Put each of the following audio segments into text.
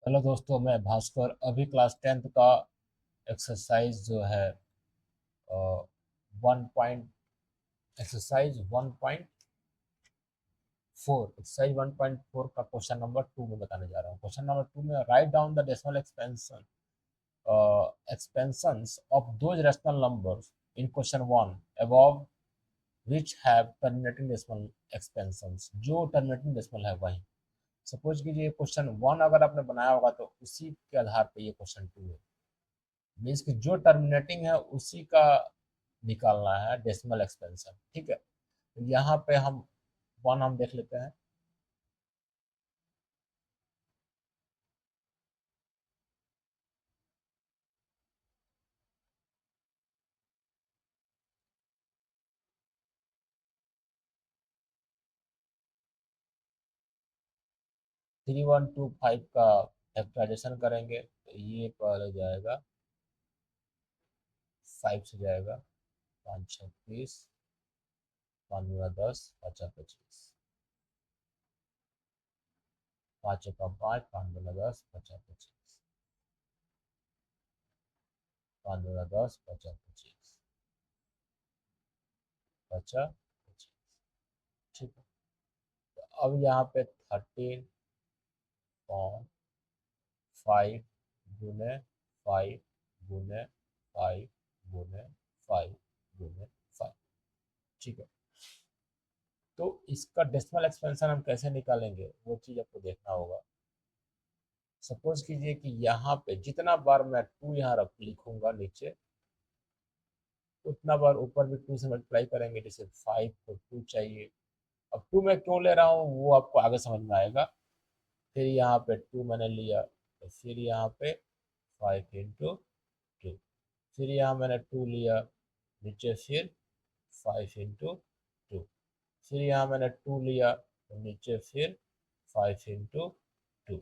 Hello दोस्तों, मैं भास्कर। अभी क्लास 10th का एक्सरसाइज जो है वन पॉइंट एक्सरसाइज 1.4 का क्वेश्चन नंबर 2 में बताने जा रहा हूँ। क्वेश्चन नंबर 2 में write down the decimal expansions of those rational numbers in question 1 above which have terminating decimal expansions। जो terminating decimal है वही। सपोज कीजिए क्वेश्चन 1 अगर आपने बनाया होगा तो उसी के आधार पे ये क्वेश्चन 2 है। मीन्स कि जो टर्मिनेटिंग है उसी का निकालना है डेसिमल एक्सपेंशन। ठीक है, तो यहाँ पे हम वन हम देख लेते हैं। 3125 का फैक्टराइजेशन करेंगे तो ये पहले जाएगा, 5 से जाएगा, 5 6 30, 5 10, 50 25, 5 1 5, 5 2 10, 50 25, 5 2 10, 50 25, 50 25। ठीक है, तो अब यहाँ पे 13.5 गुने 5 गुने 5 गुने 5 गुने 5। ठीक है, तो इसका डेसिमल एक्सपेंशन हम कैसे निकालेंगे वो चीज़ आपको देखना होगा। सपोज कीजिए कि यहाँ पे जितना बार मैं टू यहाँ रख लिखूंगा नीचे, उतना बार ऊपर भी टू से मल्टीप्लाई करेंगे। जैसे 5 को 2 चाहिए। अब टू मैं क्यों ले रहा हूँ वो आपको आगे समझ में आएगा। फिर यहाँ पे टू मैंने लिया तो फिर यहाँ पे 5 into 2, फिर यहाँ मैंने टू लिया नीचे, फिर 5 into 2, फिर यहाँ मैंने टू लिया तो नीचे, फिर 5 into 2,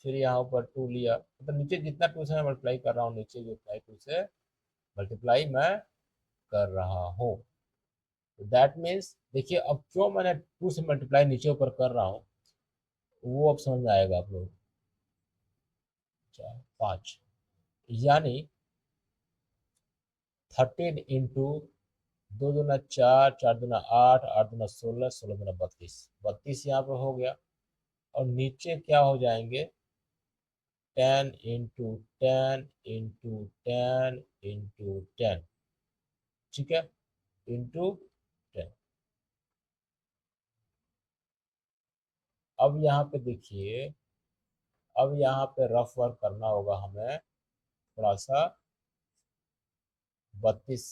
फिर यहाँ ऊपर टू लिया। मतलब नीचे जितना टू से मैं मल्टीप्लाई कर रहा हूँ, नीचे भी उतना ही टू से मल्टीप्लाई मैं कर रहा हूँ। तो दैट मीन्स देखिए, अब क्यों मैंने टू से मल्टीप्लाई नीचे ऊपर कर रहा हूँ वो अब समझ में आएगा आप लोग। 5 यानी 13 into 2 दूना 4, 4 दूना 8, 8 दूना 16, 16 दूना 32, 32 यहाँ पे हो गया। और नीचे क्या हो जाएंगे, 10 into 10 into 10 into 10। ठीक है, इंटू 10। अब यहाँ पे देखिए, अब यहाँ पे रफ वर्क करना होगा हमें थोड़ा सा। 32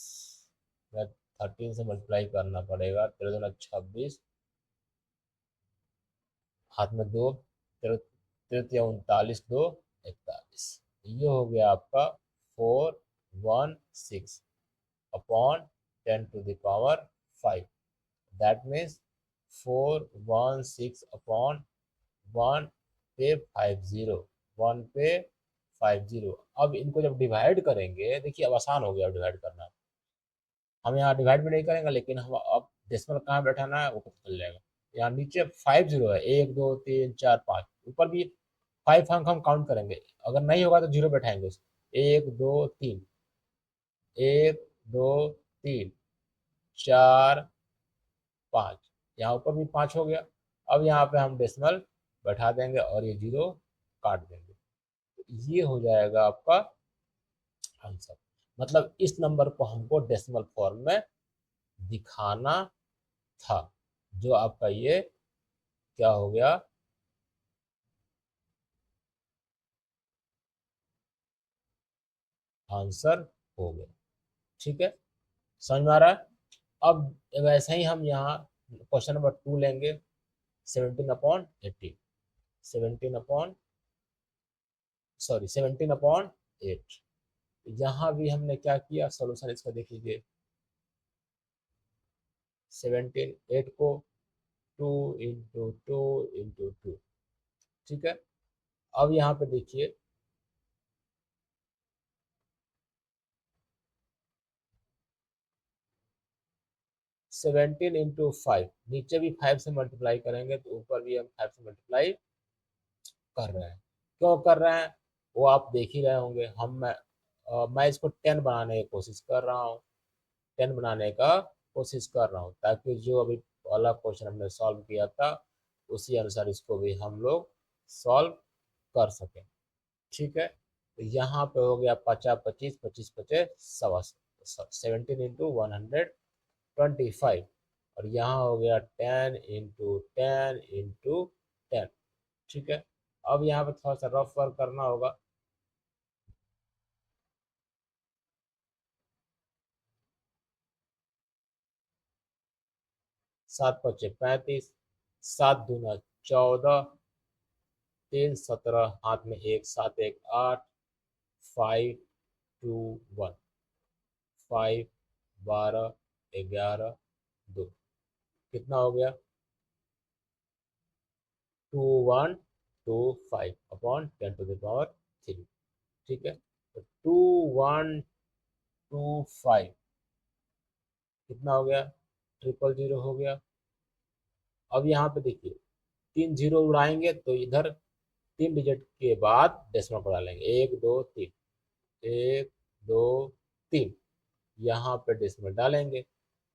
में 13 से मल्टीप्लाई करना पड़ेगा। 13 दूना 26, हाथ में दो, 13 दो 41। ये हो गया आपका 416 upon 10 to the power 5। That means 416 upon 1 पे 50, 1 पे 50। अब इनको जब डिवाइड करेंगे, देखिए अब आसान हो गया डिवाइड करना। हम यहाँ डिवाइड भी नहीं करेंगे, लेकिन हम अब डेसिमल कहाँ बैठाना है वो पता चल जाएगा। यहाँ नीचे 50 है, 1 2 3 4 5, ऊपर भी 5 अंक हम काउंट करेंगे। अगर नहीं होगा तो जीरो बैठाएंगे उसको। 1 2 3, 1 2 3, 4 5, यहाँ ऊपर भी 5 हो गया। अब यहाँ पे हम डेसिमल बैठा देंगे और ये जीरो काट देंगे, तो ये हो जाएगा आपका आंसर। मतलब इस नंबर को हमको डेसिमल फॉर्म में दिखाना था, जो आपका ये क्या हो गया, आंसर हो गया। ठीक है, समझ में आ रहा है। अब वैसे ही हम यहाँ क्वेश्चन नंबर 2 लेंगे। 17/18, 17 अपॉन, सॉरी 17/8। यहाँ भी हमने क्या किया, सोल्यूशन इसका देख लीजिए। 17 8 को 2 into 2 into 2। ठीक है, अब यहाँ पे देखिए, 17 into 5, नीचे भी 5 से मल्टीप्लाई करेंगे तो ऊपर भी हम 5 से मल्टीप्लाई कर रहे हैं। क्यों कर रहे हैं वो आप देख ही रहे होंगे। मैं इसको 10 बनाने की कोशिश कर रहा हूँ, 10 बनाने का कोशिश कर रहा हूँ, ताकि जो अभी वाला क्वेश्चन हमने सॉल्व किया था उसी अनुसार इसको भी हम लोग सॉल्व कर सकें। ठीक है, तो यहाँ पे हो गया 50 25 25 25 सवा 17 × 125, और यहाँ हो गया 10 × 10 × 10। ठीक है, अब यहाँ पे थोड़ा सा रफ वर्क करना होगा। 7 × 5 = 35, 7 × 2 = 14, 3 × 17, हाथ में एक, 7 1 8, 5 2 1, 5 12 11 2, कितना हो गया 2125 अपॉन 10⁻³ ठीक है, तो 2125 कितना हो गया 000 हो गया। अब यहाँ पे देखिए 3 0 उड़ाएंगे तो इधर 3 डिजिट के बाद डेसिमल को डालेंगे, 1 2 3, 1 2 3, यहाँ पे डेसिमल डालेंगे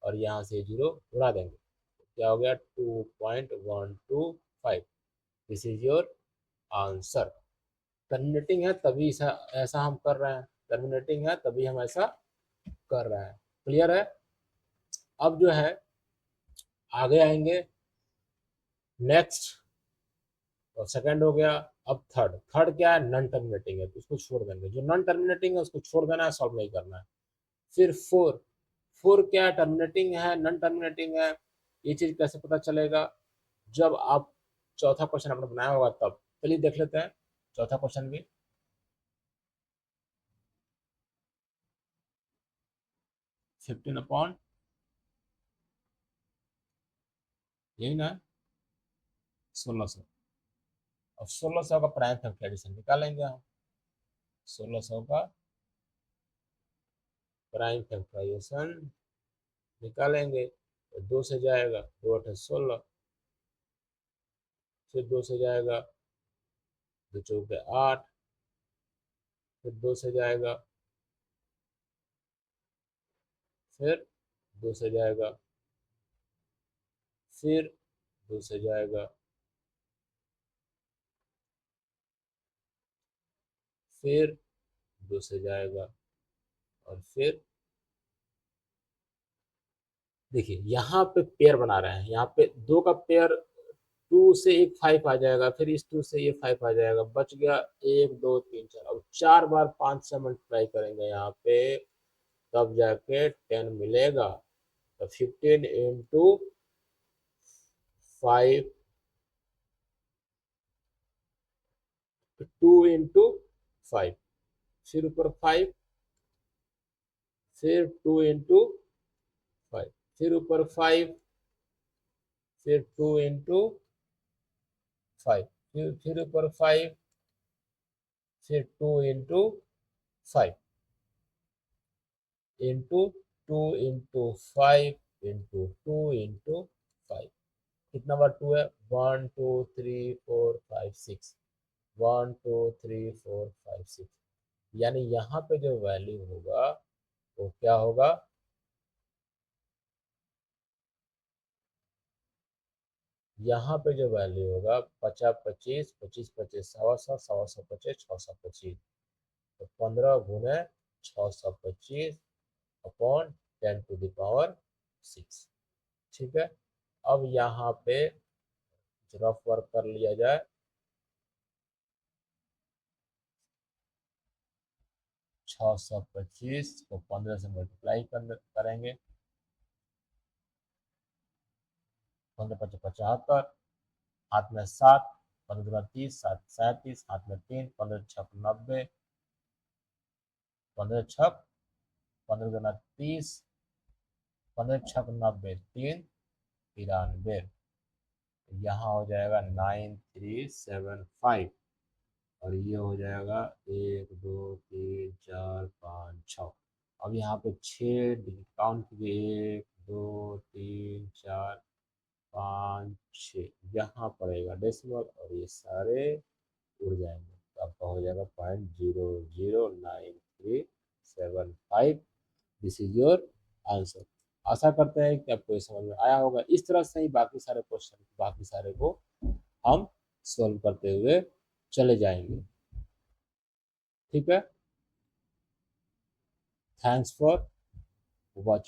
और यहाँ से 0 उड़ा देंगे, तो क्या हो गया 2.125। This is your answer. Terminating है तभी ऐसा ऐसा हम कर रहे हैं, टर्मिनेटिंग है तभी हम ऐसा कर रहे हैं। क्लियर है। अब जो है आगे आएंगे, नेक्स्ट और सेकंड हो गया। अब थर्ड, थर्ड क्या है नॉन टर्मिनेटिंग है तो उसको छोड़ देंगे, जो नॉन टर्मिनेटिंग है उसको छोड़ देना है, सॉल्व नहीं करना है। फिर फोर, फोर क्या है टर्मिनेटिंग है नॉन टर्मिनेटिंग है, ये चीज कैसे पता चलेगा जब आप चौथा क्वेश्चन आपने बनाया होगा तब। चलिए देख लेते हैं चौथा क्वेश्चन भी। 15 अपॉन यही ना 1600। अब 1600 का प्राइम फैक्टराइजेशन निकालेंगे हम। 1600 का प्राइम फैक्टराइजेशन निकालेंगे तो 2 से जाएगा, 2 × 8 = 16, फिर 2 से जाएगा, 2 × 4 = 8, फिर 2 से जाएगा, फिर 2 से जाएगा, फिर 2 से जाएगा, फिर 2 से जाएगा, और फिर देखिए यहाँ पे पेयर बना रहे हैं, यहाँ पे 2 का पेयर, 2 से एक 5 आ जाएगा, फिर इस 2 से ये 5 आ जाएगा, बच गया 1 2 3 4। अब 4 बार 5 से मल्टीप्लाई करेंगे यहाँ पे, तब जाके 10 मिलेगा। तो 15 × 5, 2 × 5, फिर ऊपर 5, फिर 2 × 5, फिर ऊपर 5, फिर 2 × 5, फिर ऊपर 5, फिर 2 × 5 इंटू 2 × 5 इंटू 2 × 5, कितना बार 2 है, 1 2 3 4 5 6, 1 2 3 4 5 6, यानी यहाँ पे जो वैल्यू होगा वो क्या होगा, यहाँ पे जो वैल्यू होगा 50 25 25 25 100 100 100 25 625, तो 15 × 625 अपॉन 10⁻⁶। ठीक है, अब यहाँ पे रफ वर्क कर लिया जाए। 625 को 15 से मल्टीप्लाई करेंगे, 15 × 5 = 75, हाथ में 7, 15 × 30 7 37, हाथ में 3, 15 × 6 = 90, 15 × 6 = 30, 15 × 6 = 90, 3 93, यहाँ हो जाएगा 9375, और ये हो जाएगा 1 2 3 4 5 6। अब यहाँ पे 6 डिजिट काउंट कीजिए, 1 2 3 4 5 6, यहाँ पड़ेगा डेसिमल और ये सारे उड़ जाएंगे। तो आपका हो जाएगा 0.009375। This is your answer. आशा करते हैं कि आपको ये समझ में आया होगा। इस तरह से ही बाकी सारे क्वेश्चन बाकी सारे को हम सॉल्व करते हुए चले जाएंगे। ठीक है, थैंक्स फॉर वॉचिंग।